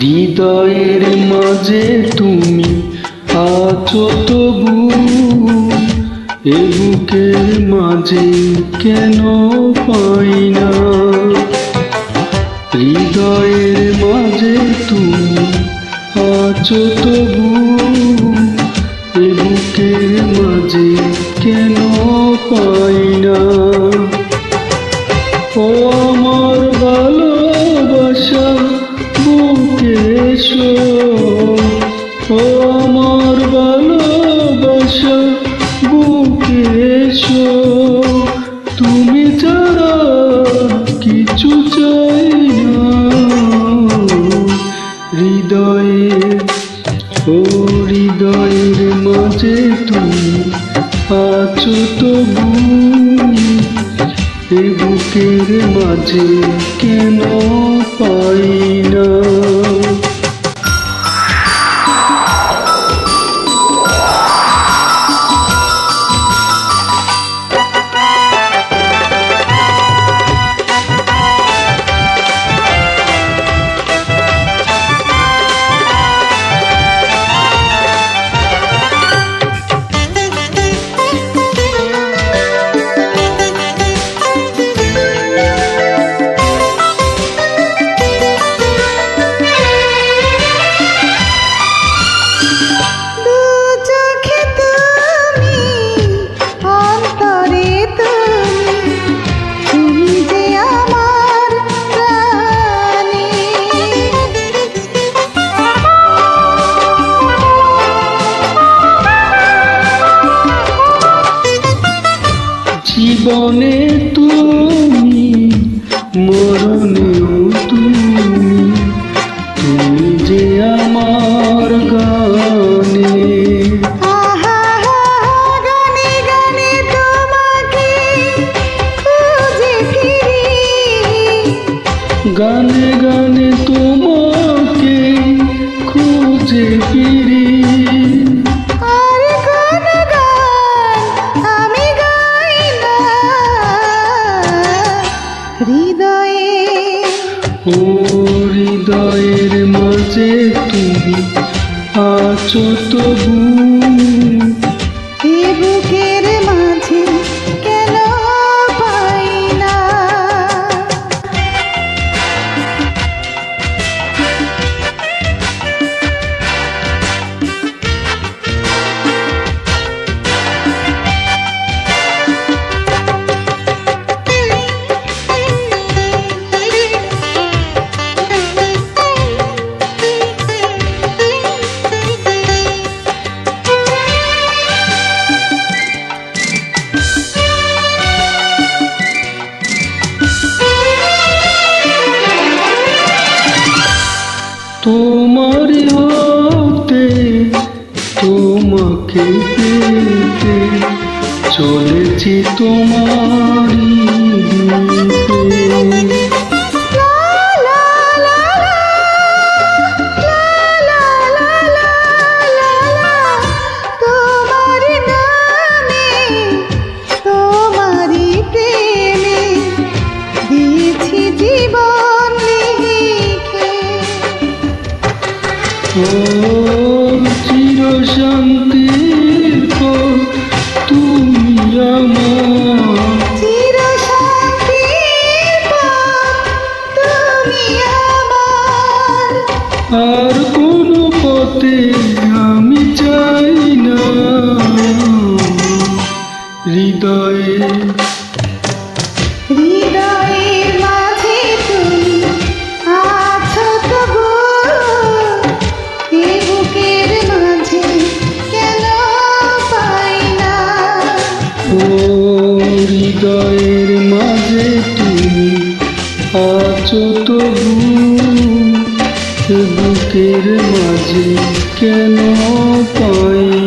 হৃদয়ের মাঝে তুমি আছো তবু, এ বুকের মাঝে কেন পাই না। হৃদয়ের মাঝে তুমি আছো তবু, এ বুকের মাঝে কেন পাই না। ও আমার ভালোবাসা বুকে এসো, ও আমার ভালোবাসা বুকে এসো, তুমি ছাড়া কিছু চাই না। হৃদয়ের মাঝে তুমি আছো তবু, এ বুকের মাঝে কেন পাই না। জীবনে তুমি, মরণেও তুমি, তুমি যে আমার গানে। গানে গানে তোমাকে খুঁজে ফিরি, গানে গানে তোমাকে খুঁজে ফিরি। আর কোন গান আমি গাই না হৃদয়ে। ও হৃদয়ের মাঝে তুমি আছো তবু, এ বুকের মাঝে কেন পাই না। তোমার হতে তোমাকে পেতে চলেছি তোমারই দিকে। তোমার নামে তোমারই প্রেমে দিয়েছি জীবন লিখে। ও চির শান্তির পর তুমি আমার, চির শান্তির পথ তুমি আমার। আর কোনো পথে আমি চাই না। হৃদয়ের মাঝে তুমি আছো তবু, এ বুকের মাঝে কেন পাই না। ও হৃদয়ের মাঝে তুমি আছো তবু, এ বুকের মাঝে কেন পাই